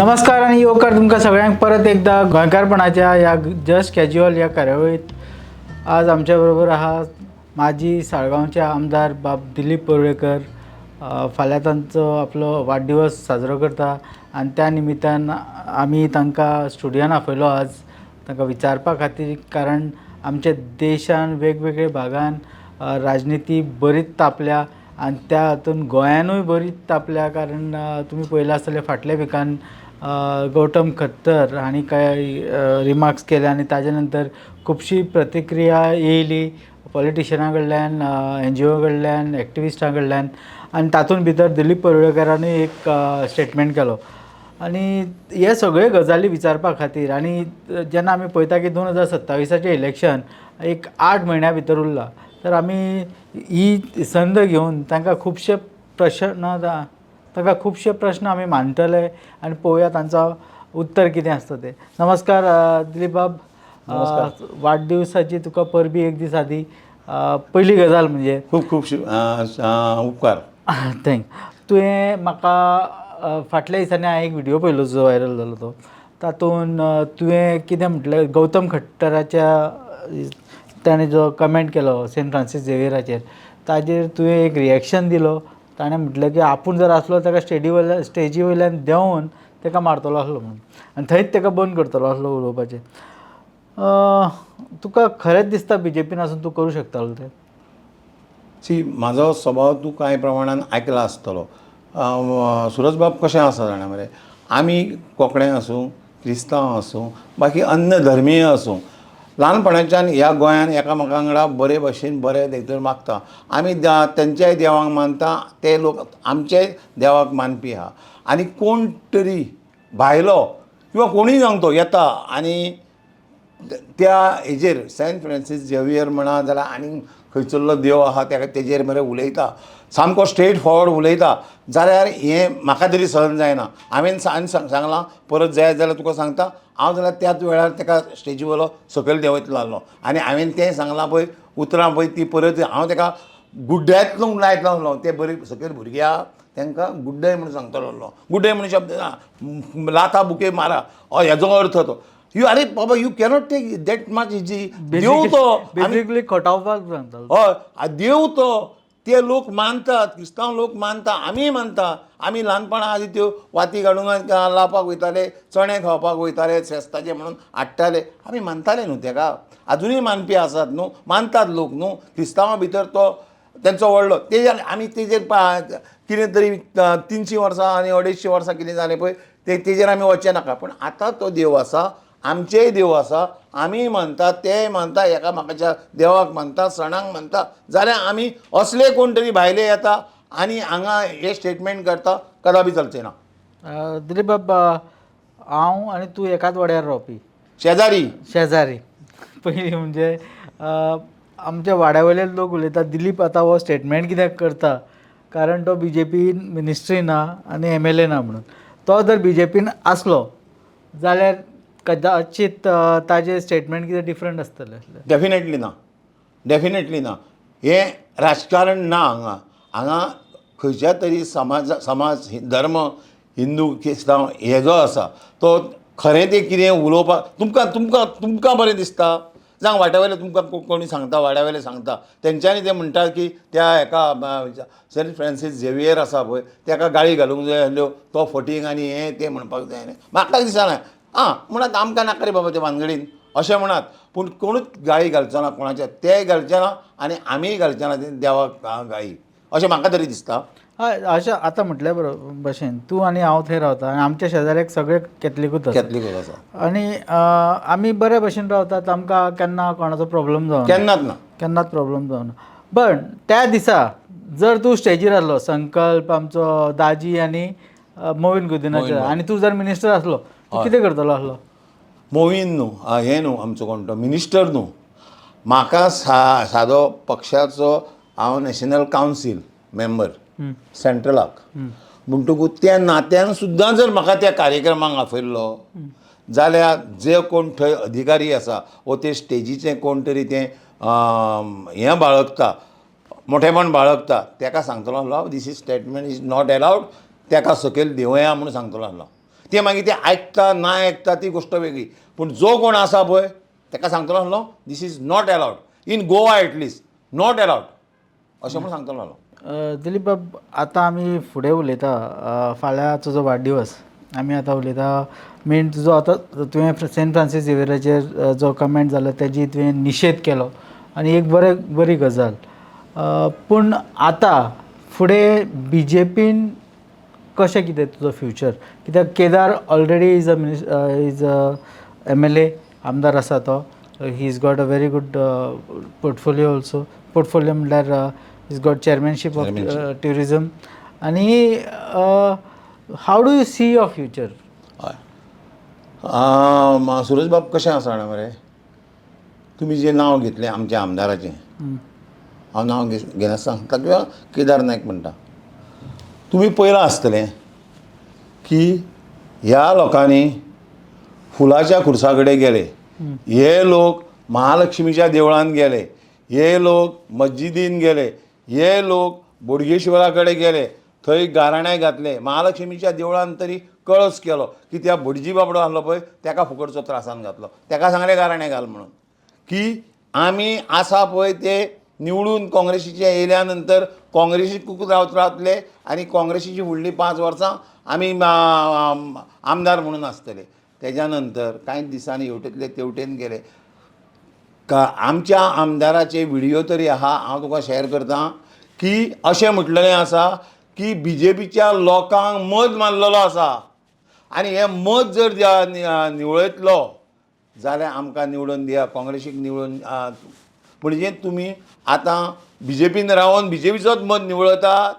नमस्कार आणि येवकार तुमकां सगळ्यांक परत एकदा गोंयकारपणाच्या या जस्ट कॅज्युअल या कार्यावळीत आज आमच्या बरोबर आहात माजी साळगांवचे आमदार बाब दिलीप पर्वळेकर. फाल्यां तांचो आपलो वाडदिवस साजरो करता आनी त्या निमित्तान आमी तांकां स्टुडियोन आपयलो आज तांकां विचारपा खातीर, कारण आमच्या देशान वेगवेगळे भागान राजनिती बरीच तापल्या आनी त्या हातून गोंयानूय बरीच तापल्या. कारण तुमी पळयलां आसतलें फाटल्या विकान गौतम खत्तर हांणी काय रिमार्क्स केले आनी ताजे नंतर खुबशी प्रतिक्रिया येयली पॉलिटिशियनां कडल्यान, NGO कडल्यान, एक्टिविस्टां कडल्यान, आनी तातूंत भितर दिलीप पर्वळेकरांनी एक स्टेटमेंट केलो. आनी हे सगळे गजाली विचारपा खातीर आनी जेन्ना आमी पळयता की 2027चें इलेक्शन एक 8 म्हयन्या भितर उरलां, तर आमी ही संद घेवन तांकां खुबशे प्रश्न आमी मांडटले आनी पळोवया तांचो उत्तर कितें आसता तें. नमस्कार दिलीप बाब. वाडदिवसाची तुका परबी एक दीस आदी. पयली गजाल म्हणजे खूब उपकार. थँक. तुवें म्हाका फाटल्या दिसांनी हांवें एक व्हिडियो पळयलो जो व्हायरल जालो तो. तातूंत तुवें कितें म्हटलें गौतम खट्टराच्या ताणें जो कमेंट केलो सेंट फ्रांसीस झेवियराचेर, ताजेर तुवें एक रिएक्शन दिलो. ताणें म्हटलें की आपूण जर आसलो ताका स्टेजी वयल्यान देंवन ताका मारतलो आसलो म्हणून, आनी थंयच ताका बंद करतलो आसलो उलोवपाचें. तुका खरेंच दिसता BJPन आसून तूं करूं शकतालो तें? म्हाजो स्वभाव तूं कांय प्रमाणान आयकला आसतलो. सुरज बाब कशें आसा जाणा मरे, आमी कोंकणे आसूं, क्रिस्तांव आसूं, बाकी अन्य धर्मीय आसूं, ल्हानपणाच्यान ह्या गोंयान एकामेका वांगडा बरे भशेन बरें देखतर मागता. आमी तेंच्याय देवाक मानता, ते लोक आमचेय देवाक मानपी आहा. आनी कोण तरी भायलो किंवा कोणूय जावं तो येता आनी त्या हेजेर सेंट फ्रांसीस झेवियर म्हणा जाल्यार आनी खंयचो देव आहा तेजेर मरे उलयता, सामको स्ट्रेट फॉरवर्ड उलयता, जाल्यार हें म्हाका तरी सहन जायना. हांवें सांगलां परत जाय जाल्यार तुका सांगता, हांव जाल्यार त्याच वेळार ताका स्टेजी वयलो सकयल देंवयतलो आहलो. आनी हांवें तें सांगलां पळय उतरां पळय ती परत हांव ताका गुड्ड्यांतलो लायतलो आहलो. ते बरे सकयल भुरगे आहा तांकां गुड्डय म्हणून सांगतलो आहलो. गुड्डय म्हणून शब्द ना, लाता बुके मारा हेजो अर्थ तो. अरे बाबा you cannot take that much easy. देव तो बेसिकली खटावपाक सांगतालो. हय, देव तो ते लोक मानतात, क्रिस्तांव लोक मानता, आमी मानता. आमी ल्हानपणा आदी त्यो वाती काडून लावपाक वयताले, चणे खावपाक वयताले, फेस्ताचे म्हणून हाडटाले, आमी मानताले न्हू तेका. आजुनूय मानपी आसात न्हू, मानतात लोक न्हू. क्रिस्तांवा भितर तो तेंचो व्हडलो तेजेर आमी तेजेर कितें तरी 300 वर्सां आनी 250 वर्सां कितें जालें पळय तेजेर आमी वचचे नाका. पूण आतां तो देव आसा, आमचेय देव आसा, आमी मानता, ते मानता, एकामेकाच्या देवाक मानता, सणांक मानता, जाल्यार आमी असले कोण तरी भायले येता आनी हांगा हे स्टेटमेंट करता, कदापि चलचें ना. दिलीप बाब, हांव आनी तूं एकाच वाड्यार रावपी शेजारी. पयलीं म्हणजे आमच्या वाड्या वयले लोक उलयतात दिलीप आतां हो स्टेटमेंट कित्याक करता, कारण तो BJPन मिनिस्ट्री ना आनी MLA ना म्हणून. तो जर BJPन आसलो जाल्यार कदाचित ताजें स्टेटमेंट कितें डिफरंट आसतलें. डेफिनेटली ना. हें राजकारण ना हांगा खंयच्या तरी समाज धर्म हिंदू क्रिस्तांव हे जो आसा तो खरें तें कितें उलोवपाक तुमकां बरें दिसता. जावं वाड्यावयले तुमकां कोणी सांगता, वाड्यावयले सांगता, तेंच्यांनी ते म्हणटात की त्या हेका सेंट फ्रांसीस झेवियर आसा पळय तेका गाळी घालूंक जाय आसल्यो, तो फटींग आनी हें तें म्हणपाक जाय न्हय. म्हाका दिसना म्हणत आमकां नाका रे बाबा ते भानगडीन अशें म्हणत. पूण कोणूच गाळी घालचो ना कोणाच्या, तेय घालचे ना आनी आमीय घालचे ना देवाक गाळी, अशें म्हाका तरी दिसता. हय, अशें आतां म्हटल्या भशेन तूं आनी हांव थंय रावता आनी आमच्या शेजाऱ्याक सगळे कॅथलिकूच आसा आनी आमी बऱ्या भशेन रावतात. आमकां केन्ना कोणाचो प्रॉब्लम जावना, केन्नाच प्रॉब्लम जावना. पण त्या दिसा जर तूं स्टेजीर आसलो, संकल्प आमचो दाजी आनी मोविन गुदिनाचो, आनी तूं जर मिनिस्टर आसलो, तूं कितें करतलो आसलो? मोविन न्हू, हें न्हू आमचो कोण तो मिनिस्टर न्हू, म्हाका सादो पक्षाचो हांव नॅशनल कावन्सील मेंबर सेंट्रलाक म्हणटकूच त्या नात्यान सुद्दां जर म्हाका त्या कार्यक्रमाक आपयल्लो जाल्यार जे कोण थंय अधिकारी आसा वो ते स्टेजीचें कोण तरी तें हें बाळगता, मोठेपण बाळगता, ताका सांगतलो आसलो this is statement is not allowed, ताका सकयल देवया म्हणून सांगतलो आसलो. ते मागीर ते आयकता ना आयकता ती गोष्ट वेगळी, पूण जो कोण आसा पळय ताका सांगतलो आसलो this is not allowed in Goa at least, not allowed अशें म्हणून सांगतलो आसलो. दिलीप बाब, आतां आमी फुडें उलयता. फाल्यां तुजो वाडदिवस. आमी आतां उलयता मेन तुजो आतां तुवें सेंट फ्रांसीस झेवियराचेर जो कमेंट जालो तेजी तुवें निशेध केलो आनी एक बरी गजाल. पूण आतां फुडें BJPन कशें कितें तुजो फ्युचर? कित्याक Kedar already is a MLA आमदार आसा तो. He is got a very good portfolio also. Portfolio म्हणल्यार is got chairmanship of tourism. आनी how do you see your future? हय, सुरेश बाब कशें आसा जाणा मरे, तुमी जें नांव घेतलें आमच्या आमदाराचें, हांव नांव घेनासतना सांगता किंवा केदार नायक म्हणटा, तुमी पळयलां आसतलें की ह्या लोकांनी फुलाच्या खुर्सा कडेन गेले, हे लोक महालक्ष्मीच्या देवळान गेले, हे लोक मस्जिदीन गेले, हे लोक बोडगेश्वरा कडेन गेले, थंय गाराणे घातले, महालक्ष्मीच्या देवळान तरी कळस केलो की त्या भटजी बाबडो आसलो पळय ताका फुकटचो त्रासान घातलो, ताका सांगलें गाराणे घाल म्हणून. की आमी आसा पळय ते निवडून काँग्रेसीचे येयल्या नंतर काँग्रेसीकूच रावतले आनी काँग्रेसीची फुडलीं 5 वर्सां आमी आमदार म्हणून आसतले. तेज्या नंतर कांय दिसांनी हेवटेंतले तेवटेन गेले. आमच्या आमदाराचे व्हिडियो तरी आहा, हांव तुका शॅर करतां, की अशें म्हटलेलें आसा की BJPच्या लोकांक मत मारलेलो आसा आनी हें मत जर निवळयतलो जाल्यार आमकां निवडून दिया, काँग्रेसीक निवडून. म्हणजे तुमी आतां BJPन रावन BJPचोच मत निवळतात?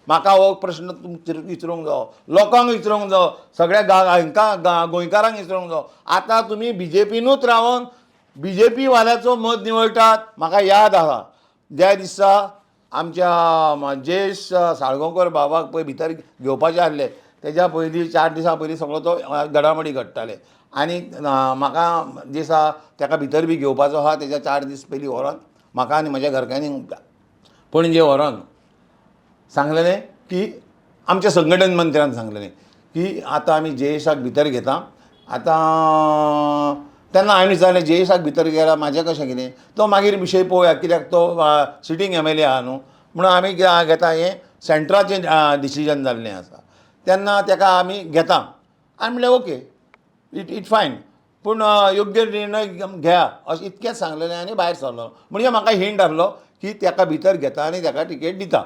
म्हाका हो प्रश्न तुमचे विचारूंक जायो, लोकांक विचारूंक जायो, सगळ्या गोंयकारांक विचारूंक जायो. आतां तुमी BJPनूच रावन BJP वाल्याचो मत निवळटात. म्हाका याद आसा ज्या दिसा आमच्या जयेश साळगांवकर बाबाक पळय भितर घेवपाचे आसले तेज्या पयलीं 4 दिसां पयलीं सगळो तो घडामोडी घडटाले आनी म्हाका दिसा ताका भितर बी घेवपाचो आहा तेज्या 4 दीस पयलीं व्हरोन म्हाका आनी म्हज्या घरकान्नीक पणजे व्हरोन सांगलेलें की आमच्या संघटन मंत्र्यान सांगलेलें की आतां आमी जयेशाक भितर घेता. आतां तेन्ना हांवें विचारलें जयेशाक भितर गेल्यार म्हाजें कशें कितें, तो मागीर विशय पळोवया कित्याक तो सिटींग MLA आहा न्हू म्हणून आमी घेता, हें सेंट्रलाचें डिसिजन जाल्लें आसा. तेन्ना ताका आमी घेता आनी म्हणलें ओके इट फायन, पूण योग्य निर्णय घेया अशें इतकेंच सांगलेलें आनी भायर सरलो. म्हणजे म्हाका हिंट आहलो की ताका भितर घेता आनी ताका टिकेट दिता.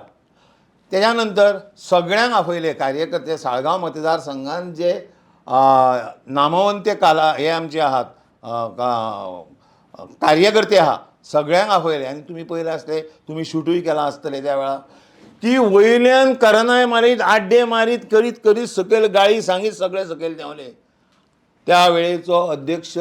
तेज्या नंतर सगळ्यांक आपयले कार्यकर्ते साळगांव मतदारसंघान जे नामवंत हे आमचे आहात कार्यकर्ते आहा सगळ्यांक आपयले आनी तुमी पळयलें आसतलें, तुमी शूटूय केलां आसतलें त्या वेळार की वयल्यान करनाय मारीत आड्डे मारीत करीत करीत सकयल गाळी सांगीत सगळे सकयल देंवले. त्या वेळेचो अध्यक्ष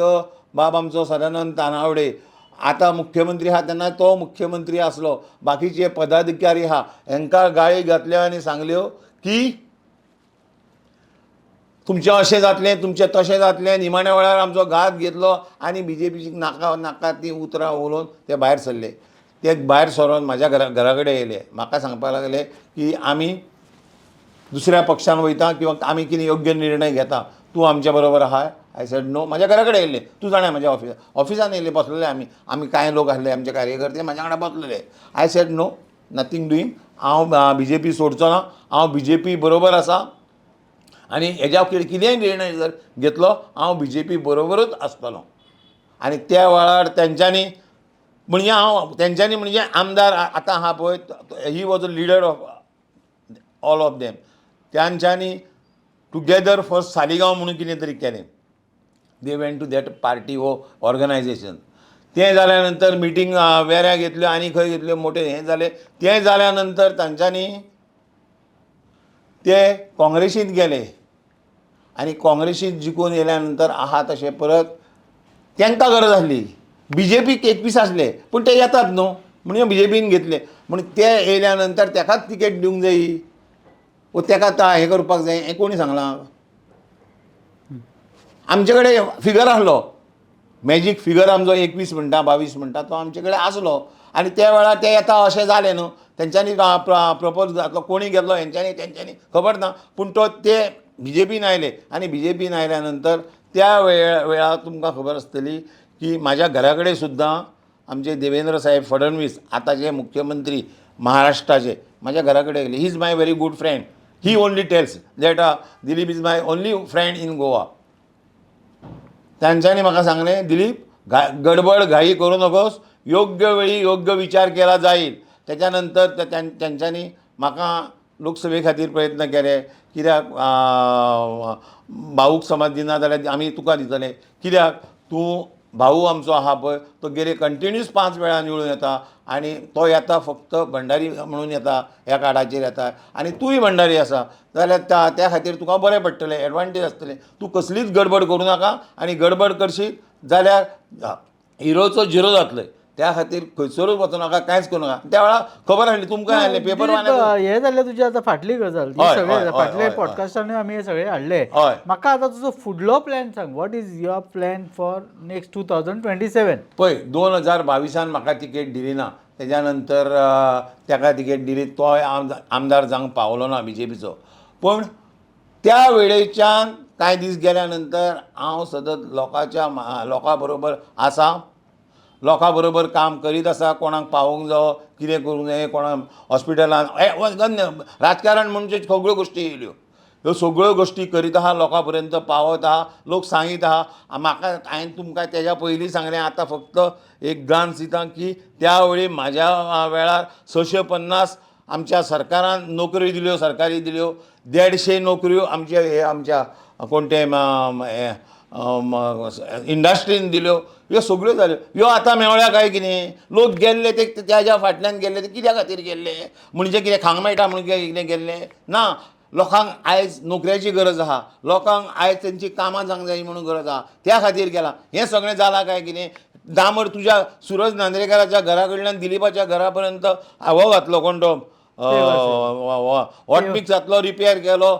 बाब आमचो सदानंद तानावडे, आतां मुख्यमंत्री आहा तेन्ना तो मुख्यमंत्री आसलो, बाकीचे पदाधिकारी आहा हांकां गाळी घातल्यो आनी सांगल्यो की तुमचें अशें जातलें, तुमचें तशें जातलें. निमाण्या वेळार आमचो घात घेतलो आनी BJPची नाका ती उतरां उलोवन ते भायर सरले. ते भायर सरोन म्हाज्या घरा कडेन येयले, म्हाका सांगपाक लागले की आमी दुसऱ्या पक्षान वयता किंवा आमी कितें योग्य निर्णय घेता, तूं आमच्या बरोबर आहा. I said no. म्हाज्या घरा कडेन येयले, तूं जाणा म्हाज्या ऑफिसान येयले, बसलेले आमी कांय लोक आसले आमचे कार्यकर्ते म्हाज्या वांगडा बसलेले. I said no, nothing doing. हांव BJP सोडचो ना, हांव BJP बरोबर आसा आनी हेज्या कितेंय निर्णय जर घेतलो हांव BJP बरोबरूच आसतलो. आनी त्या वेळार तेंच्यांनी म्हणजे आमदार आतां आहा पळय, he was a leader of all of them. त्यांच्यांनी टुगेदर फॉर सालिगांव म्हणून कितें तरी केलें. They went to that party हो ऑर्गनायझेशन. तें जाल्या नंतर मिटींग वेऱ्या घेतल्यो आनी खंय घेतल्यो, मोठे हें जालें. तें जाल्या नंतर तांच्यांनी ते काँग्रेसींत गेले आनी काँग्रेसींत जिखून येयल्या नंतर आहा तशें परत तांकां गरज आसली. BJPक एक पीस आसले पूण ते येतात न्हू म्हणजे BJPन घेतले म्हणून ते येयल्या नंतर ताकाच तिकेट दिवंक जायी वो ताका हें करपाक जाय. हें कोणी सांगलां? आमचे कडेन फिगर आसलो, मॅजीक फिगर आमचो 21 म्हणटा 22 म्हणटा तो आमचे कडेन आसलो आनी त्या वेळार ते येता अशें जालें न्हू. तेंच्यांनी प्रपोज जातलो, कोणी घेतलो हेंच्यांनी तेंच्यांनी खबर ना, पूण तो ते BJPन आयले आनी BJPन आयल्या त्या वेळार तुमकां खबर आसतली की म्हाज्या घरा कडेन सुद्दां आमचे देवेंद्र साहेब फडणवीस आतांचे मुख्यमंत्री महाराष्ट्राचे म्हाज्या घरा कडेन येयले. He is my very good friend. He only tells that Dilip is my only friend in Goa. तांच्यांनी म्हाका सांगलें, दिलीप गडबड घाई करू नकोस, योग्य वेळी योग्य विचार केला जाईल. त्याच्या नंतर त्यांच्यांनी म्हाका लोकसभे खातीर प्रयत्न केले. कित्याक भाऊक समज दिना जाल्यार आमी तुका दितले. कित्याक तूं भाऊ आमचो आहा पळय तो गेले कंटिन्यूस 5 वेळा निवडून येता आनी तो येता फक्त भंडारी म्हणून येता, ह्या कार्डाचेर येता आनी तूंय भंडारी आसा जाल्यार त्या खातीर तुका बरें पडटलें, एडवांटेज आसतलें. तूं कसलीच गडबड करूं नाका आनी गडबड करशीत जाल्यार हिरोचो झिरो जातले. त्या खातीर खंयसरूच वचूं नाका, कांयच करूं नाका. त्या वेळार खबर आसली तुमकां आसलें पेपर हे जाल्यार तुजी आतां फाटली गजाल. सगळे फाटले पॉडकास्टांनी आमी हे सगळे हाडले. म्हाका आतां तुजो फुडलो प्लॅन सांग. What is your plan for next 2027? पळय 2022 म्हाका तिकेट दिली ना. तेज्या नंतर ताका तिकेट दिली, तो आमदार जावंक पावलो ना BJPचो. पूण त्या वेळेच्यान कांय दीस गेल्या नंतर हांव सतत लोकां बरोबर आसा, लोकां बरोबर काम करीत आसा. कोणाक पावोवंक जावो, कितें करूंक जाय, कोणाक हॉस्पिटलान राजकारण म्हणजे सगळ्यो गोश्टी येयल्यो. ह्यो सगळ्यो गोश्टी करीत आहा, लोकां पर्यंत पावत आहा, लोक सांगीत आहा. म्हाका हांवें तुमकां तेज्या पयलीं सांगलें, आतां फक्त एक ग्लान्स दिता की त्या वेळी म्हाज्या वेळार 650 आमच्या सरकारान नोकरी दिल्यो, सरकारी दिल्यो. 150 नोकऱ्यो आमच्या कोण ते इंडस्ट्रीन दिल्यो. ह्यो सगळ्यो जाल्यो. ह्यो आतां मेवळ्या काय कितें? लोक गेल्ले ते त्याच्या फाटल्यान गेल्ले ते कित्या खातीर गेल्ले? म्हणजे कितें खावंक मेळटा म्हणून कितें गेल्ले? ना. लोकांक आयज नोकऱ्याची गरज आहा, लोकांक आयज तेंची कामां जावंक जाय म्हणून गरज आहा, त्या खातीर गेलां. हें सगळें जालां काय कितें? डांबर तुज्या सुरज नांद्रेकाराच्या घरा कडल्यान दिलीपाच्या घरा पर्यंत हो घातलो कोण तो हॉट मिक्स घातलो, रिपेर केलो,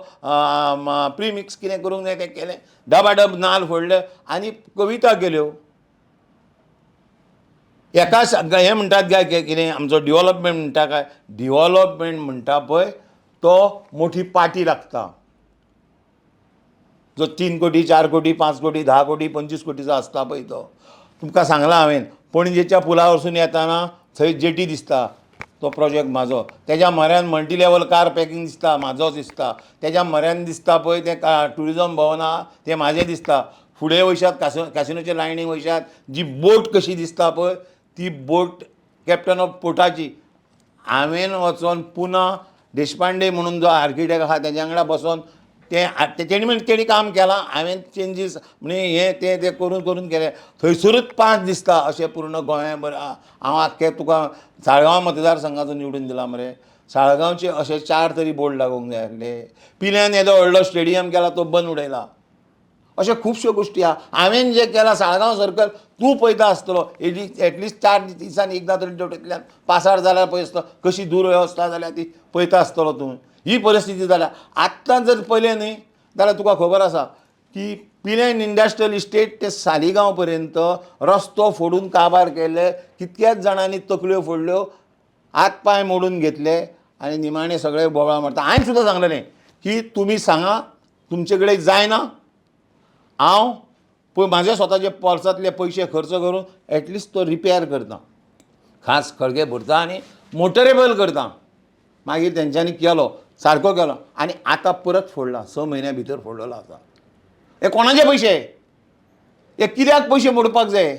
प्री मिक्स कितें करूंक जाय तें केलें, डबाडब नाल्ल फोडले आनी कविता केल्यो. एका हें म्हणटात काय कितें आमचो डिवॅलपमेंट म्हणटा काय? डिवॅलपमेंट म्हणटा पळय तो मोठी पाटी लागता. जो 3 कोटी 4 कोटी 5 कोटी 10 कोटी 25 कोटीचो आसता पळय तो. तुमकां सांगलां हांवें, पणजेच्या पुला वरसून येताना थंय जेटी दिसता, तो प्रोजेक्ट म्हाजो. तेज्या म्हऱ्यान मल्टी लेवल कार पॅकींग दिसता, म्हाजोच दिसता. तेज्या म्हऱ्यान दिसता पळय तें टुरिजम भवन आहा तें म्हाजें दिसता. फुडें वयशात कॅसिनोचे लायनीक वयशात जी बोट कशी दिसता पळय ती बोट कॅप्टन ऑफ पोर्टाची. हांवें वचोन पुना देशपांडे म्हणून जो आर्किटेक्ट आहा तेज्या वांगडा बसोन तेणी काम केलां. हांवें चेंजीस म्हणजे हें करून केलें. थंयसरूच 5 दिसता अशें पूर्ण गोंयभर. हांव आख्खे तुका साळगांव मतदारसंघाचो निवडून दिला मरे. साळगांवचे अशे 4 तरी बोर्ड लागूंक जाय आसले. पिल्यान येदो व्हडलो स्टेडियम केला तो बंद उडयला. अशे खुबश्यो गोश्टी आहा. हांवें जें केलां साळगांव सर्कल तूं पळयता आसतलो एटलिस्ट 4 दिसांनी एकदां तरी ड्युटेंतल्यान पासार जाल्यार पळय आसतो कशी दुरवेवस्था जाल्यार ती पळयता आसतलो तूं. ही परिस्थिती जाल्या. आत्तां जर पळयलें न्ही जाल्यार तुका खबर आसा की पिलेन इंडस्ट्रियल इस्टेट ते सालिगांव पर्यंत रस्तो फोडून काबार केले. कितक्याच जाणांनी तकल्यो फोडल्यो, हात पांय मोडून घेतले आनी निमाणे सगळे बोबळा मारता. हांवें सुद्दां सांगलेलें की तुमी सांगा तुमचे कडेन जायना, हांव पळय म्हाजे स्वताचे पर्सांतले पयशे खर्च करून एटलिस्ट तो रिपेर करता, खास खळगे भरता आनी मोटरेबल करता. मागीर तेंच्यांनी केलो, सारको केलो आनी आतां परत फोडला. 6 म्हयन्या भितर फोडलेलो आसा. हे कोणाचे पयशे? हे कित्याक पयशे मोडपाक जाय?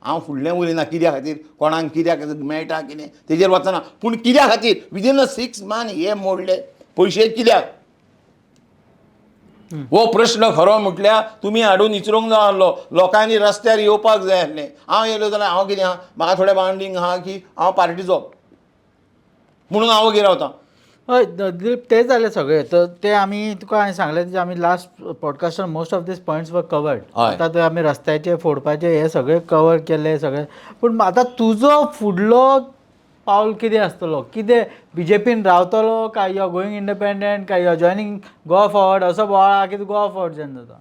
हांव फुडलें उलयना कित्या खातीर, कोणाक कित्याक मेळटा कितें तेजेर वचना. पूण कित्या खातीर विदीन अ 6 मंथ हे मोडले पयशे कित्याक? हो प्रश्न खरो म्हटल्यार तुमी हाडून विचारूंक जाय आसलो. लोकांनी रस्त्यार येवपाक जाय आसलें. हांव येयलो जाल्यार हांव कितें आहा, म्हाका थोडें बाउंडिंग आहा की हांव पार्टीचो म्हणून हांव वगेर रावतां. हय दिलीप, ते जालें सगळें. तर ते आमी तुका हांवें सांगलें की आमी लास्ट पॉडकास्टान मोस्ट ऑफ दीस पॉयंट्स वर कवर्ड. आतां ते आमी रस्त्याचे फोडपाचे हे सगळे कवर केले सगळे. पूण आतां तुजो फुडलो पावल कितें आसतलो? कितें BJPन रावतलो काय यू आर गोईंग इंडिपेंडंट काय you R joining Goa forward? असो बोवाळ आहा की गोवा फॉरवर्ड जेन्ना जाता.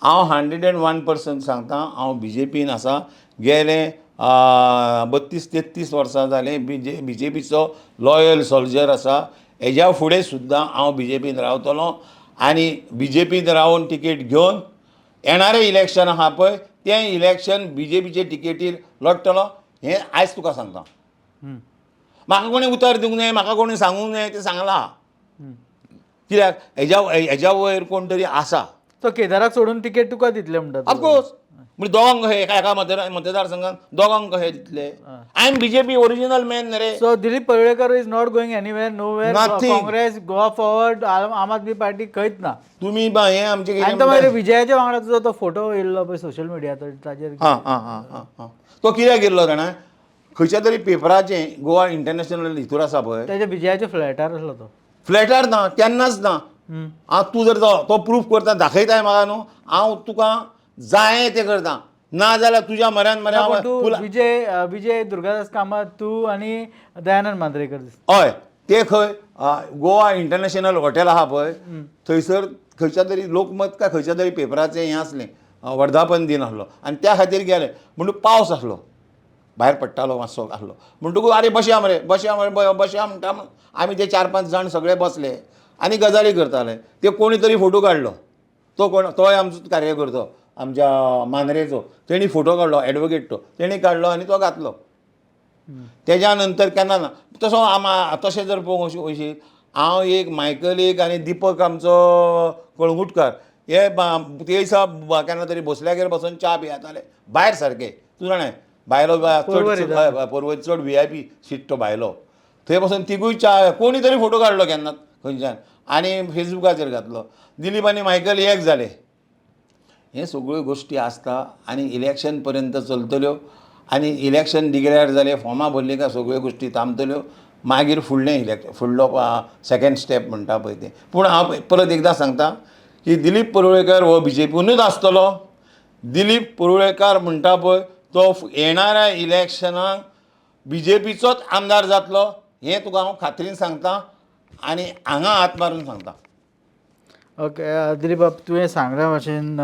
हांव 101% सांगता, हांव BJPन आसा. गेले 32-33 वर्सां जाले BJPचो लॉयल सोल्जर आसा. हेज्या फुडें सुद्दां हांव BJPन रावतलों आनी BJPीत रावन तिकेट घेवन येणारें इलेक्शन आहा पळय तें इलेक्शन BJPचे तिकेटीर लढटलो हें आयज तुका सांगता. म्हाका कोणी उतर दिवंक जाय, म्हाका कोणी सांगूंक जाय तें सांगलां. कित्याक हेज्या वयर कोण तरी आसा. तो केदाराक सोडून तिकेट तुका दितले म्हणटा. ऑफकोर्स म्हणजे दोगांक कशें एका मतदारसंघात दोगांक कशें दितले. I am BJP original man न्ही रे. So Dilip Padalkar is not going anywhere, nowhere. Nothing. Congress Goa forward, Aam Aadmi party खंयच ना. तुमी हें आमचें कितें आनी तो मागीर विजयाच्या वांगडा तुजो तो फोटो येयल्लो पळय सोशल मिडियाचेर ताचेर. हां तो कित्याक गेल्लो जाणा खंयच्या तरी पेपराचें गोवा इंटरनॅशनल हितूर आसा पळय ताच्या विजयाच्या फ्लॅटार आसलो तो. फ्लॅटार ना केन्नाच ना. हांव तूं जर तो प्रूफ करता दाखयताय म्हाका न्हू हांव तुका जाय तें करता. ना जाल्यार तुज्या पण तू मऱ्यान विजय दुर्गादास कामत, तू आणि दयानंद मांद्रेकर. हय ते खंय गोवा इंटरनॅशनल हॉटेल आहा पळय थंयसर खंयच्या तरी लोकमत काय खंयच्या तरी पेपराचें हें आसलें वर्धापन दिन आसलो आनी त्या खातीर गेले म्हणून पावस आसलो भायर पडटालो मातसो आसलो म्हणटकूच आरे बसया मरे म्हणटा आमी ते 4-5 जाण सगळे बसले आनी गजाली करताले. ते कोणी तरी फोटो काडलो. तोय आमचो कार्यकर्तो आमच्या मांद्रेचो तेणी फोटो काडलो एडवोकेट तो तेणी काडलो आनी तो घातलो. तेज्या नंतर केन्ना ना तसो तशें जर पळोवंक अशी हांव एक मायकल एक आनी दिपक आमचो कळंगुटकार हे ते दिसा केन्ना तरी बसल्यागेर बसून च्या पियेताले भायर सारके. तूं जाणा भायलो पर्वत चड VIP सीट तो भायलो थंय बसून तिगूय च्या कोणी तरी फोटो काडलो केन्नाच खंयच्यान आनी फेसबुकाचेर घातलो. दिलीप आनी मायकल एक जाले. हे सगळ्यो गोश्टी आसता आनी इलेक्शन पर्यंत चलतल्यो आनी इलेक्शन डिक्लेअर जालें फॉर्मां भरलीं काय सगळ्यो गोश्टी थांबतल्यो मागीर फुडलो सेकंड स्टेप म्हणटा पळय तें. पूण हांव परत एकदां सांगता की दिलीप परुळेकर हो BJPनूच आसतलो. दिलीप परुळेकर म्हणटा पळय तो येणाऱ्या इलेक्शनाक BJPचोच आमदार जातलो हें तुका हांव खात्रीन सांगता आनी हांगा हात मारून सांगता. ओके दिलीप बाब तुवें सांगल्या भाशेन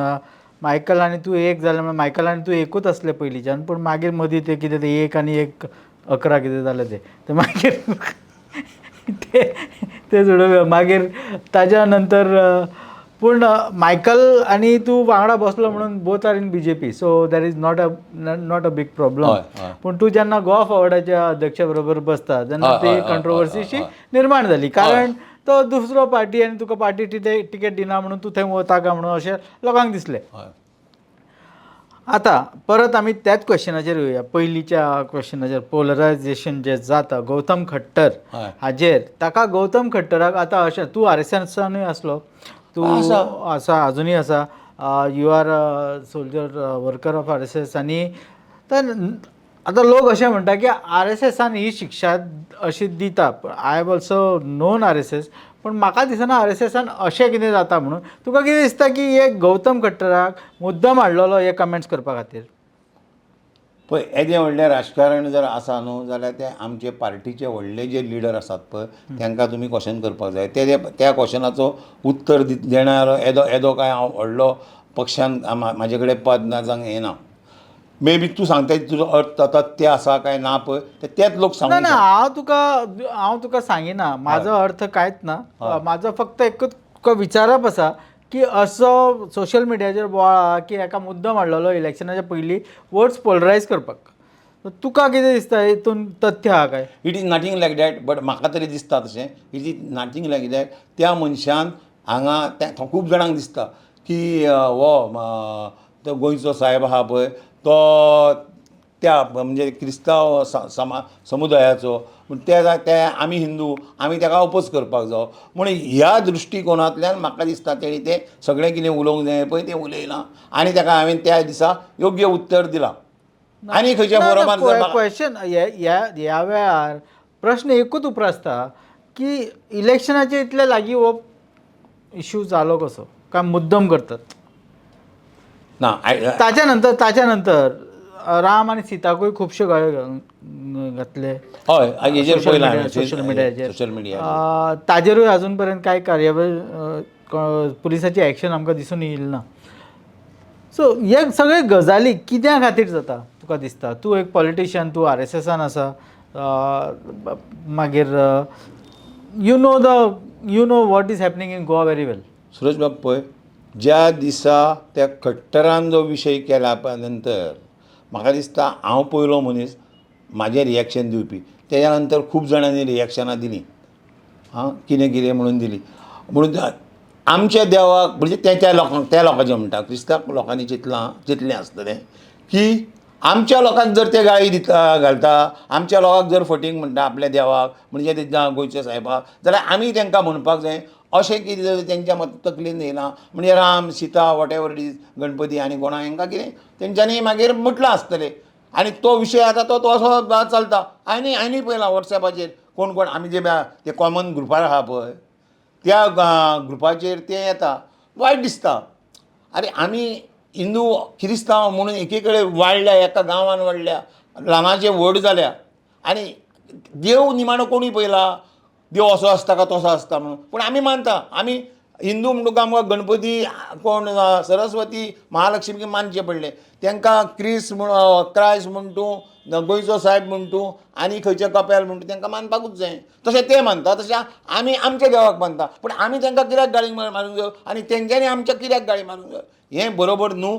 मायकल आनी तूं एक जालें म्हणल्यार मायकल आनी तूं एकूच आसले पयलींच्यान पूण मागीर मदीं ते कितें ते 1 आनी 1 11 कितें जालें ते मागीर ते सोडून मागीर ताज्या नंतर पूण मायकल आनी तूं वांगडा बसलो म्हणून both are in BJP so that is not a big problem. पूण तूं जेन्ना गोवा फॉरवर्डाच्या अध्यक्षा बरोबर बसता तेन्ना ती कंट्रोवर्सीशी निर्माण जाली कारण तो दुसरो पार्टी आनी तुका पार्टी तिकेट दिना म्हणून तूं थंय वता काय म्हणून अशें लोकांक दिसलें. आतां परत आमी त्याच क्वेश्चनाचेर येवया. पयलींच्या क्वेश्चनाचेर पोलरायजेशन जें जाता गौतम खट्टर हाजेर ताका गौतम खट्टराक आतां अशें तूं RSSनूय आसलो तूं आसा अजुनूय आसा you are soldier worker of RSS आनी आतां लोक अशें म्हणटा की RSSन ही शिक्षा अशी दिता. I have also non RSS पण म्हाका दिसना RSSन अशें कितें जाता म्हणून. तुका कितें दिसता की हे गौतम खट्टराक मुद्दम हाडलेलो हे कमेंट्स करपा खातीर? पळय येदें व्हडलें राजकारण जर आसा न्हू जाल्यार ते आमचे पार्टीचे व्हडले जे लिडर आसात पळय तांकां तुमी क्वेश्चन करपाक जाय. त्या क्वेश्चनाचो उत्तर देणारो येदो काय हांव व्हडलो पक्षान म्हाजे कडेन पद ना जावंक येना. मे बी तूं सांगता तुजो अर्थ तथ्य आसा काय ना पळय तेच लोक सांगू. ना हांव तुका सांगिना म्हाजो अर्थ कांयच ना. म्हाजो फक्त एकूच तुका विचारप आसा की असो सोशल मिडियाचेर बोवाळा की एका मुद्दम हाडलेलो इलेक्शनाच्या पयलीं वोट्स पोलरायज करपाक. तुका कितें दिसता हितून तथ्य आहा काय? It is nothing like that but म्हाका तरी दिसता तशें it is nothing like that. त्या मनशान हांगा खूब जाणांक दिसता की हो तो गोंयचो साहेब आहा पळय तो त्या म्हणजे क्रिस्तांव समुदायाचो ते आमी हिंदू आमी ताका अपोज करपाक जाय म्हणून ह्या दृश्टीकोनांतल्यान म्हाका दिसता तेणी तें सगळें कितें उलोवंक जाय पळय तें उलयलां आनी ताका हांवें त्या दिसा योग्य उत्तर दिलां. आनी खंयच्या फोरमार क्वेश्चन ह्या वेळार प्रश्न एकूच उप्रासता की इलेक्शनाचे इतले लागीं हो इश्यू जालो कसो काय मुद्दम करतात ना. ताच्या नंतर राम आनी सीताकूय खुबश्यो गाळ्यो घातले. हय हेजेर पयलां सोशल मिडियाचेर. सोशल मिडिया ताजेरूय आजून पर्यंत कांय कार्यावळ पुलिसाची एक्शन आमकां दिसून येयली ना. सो हे सगळे गजाली कित्या खातीर जाता तुका दिसता? तूं एक पॉलिटिशियन तूं RSSन आसा मागीर you know what is happening in Goa very well. Suresh पळय, ज्या दिसा त्या खट्टरान जो विशय केला नंतर म्हाका दिसता हांव पयलो मनीस म्हाजें रिएक्शन दिवपी. तेज्या नंतर खूब जाणांनी रिएक्शनां दिलीं, कितें कितें म्हणून दिली. म्हणून आमच्या देवाक म्हणजे त्या लोकांचें म्हणटा, क्रिस्तांव लोकांनी चिंतलें आसतलें की आमच्या लोकांक जर ते गाळी घालता, आमच्या लोकांक जर फटींग म्हणटा आपल्या देवाक म्हणजे ते गोंयच्या साहेबाक, जाल्यार आमी तांकां म्हणपाक जाय अशें कितें जर तेंच्या तकलेन येयलां. म्हणजे Ram Sita whatever it is, Ganpati आनी कोणा हांकां कितें तेंच्यांनी मागीर म्हटलां आसतलें. आनी तो विशय आतां तो असो चलता. हांवें पळयलां वॉट्सॅपाचेर कोण कोण आमी जे कॉमन ग्रुपार आहा पळय त्या ग्रुपाचेर ते येता. वायट दिसता. अरे आमी हिंदू क्रिस्तांव म्हणून एके कडेन वाडल्या, एका गांवांत वाडल्या, ल्हानाचे व्हड जाल्या आनी देव निमाणो कोणी पयला, देव असो आसता का तसो आसता म्हणून. पूण आमी मानता, आमी हिंदू म्हणटकच आमकां गणपती कोण सरस्वती महालक्ष्मी मानचें पडलें. तांकां क्रायस्ट म्हण तूं, गोंयचो साहेब म्हण तूं आनी खंयचे कपेल म्हण तूं तांकां मानपाकूच जाय. तशें ते मानता, तशें आमी आमच्या देवाक मानता. पूण आमी तांकां कित्याक गाळी मारूंक जाय आनी तेंच्यांनी आमच्या कित्याक गाळी मारूंक जाय, हें बरोबर न्हू.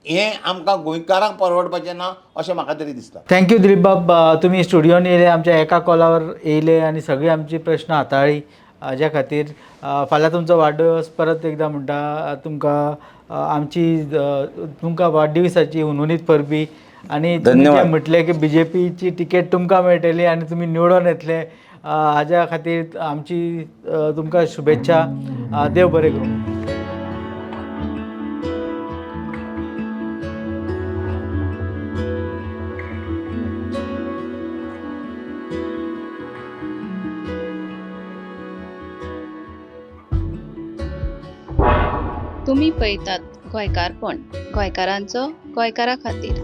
हें आमकां गोंयकारांक परवडपाचें ना अशें म्हाका तरी दिसता. थँक्यू दिलीप बाब, तुम्ही स्टुडियोन येयले, आमच्या एका कॉलावर येयले आणि सगळी आमची प्रश्न हाताळ्ळी. हाज्या खातीर फाल्यां तुमचो वाडदीस परत एकदा म्हणटा तुमकां आमची तुमकां वाडदिवसाची हुनहुनीत परबी. आनी धन्यवाद. म्हटलें की BJPची तिकेट तुमकां मेळटली आनी तुमी निवडून येतले. हाज्या खातीर आमची तुमकां शुभेच्छा. देव बरें करूं. तुम्ही पळयतात गोंयकारपण, गोंयकारांचो गोंयकारा खातीर.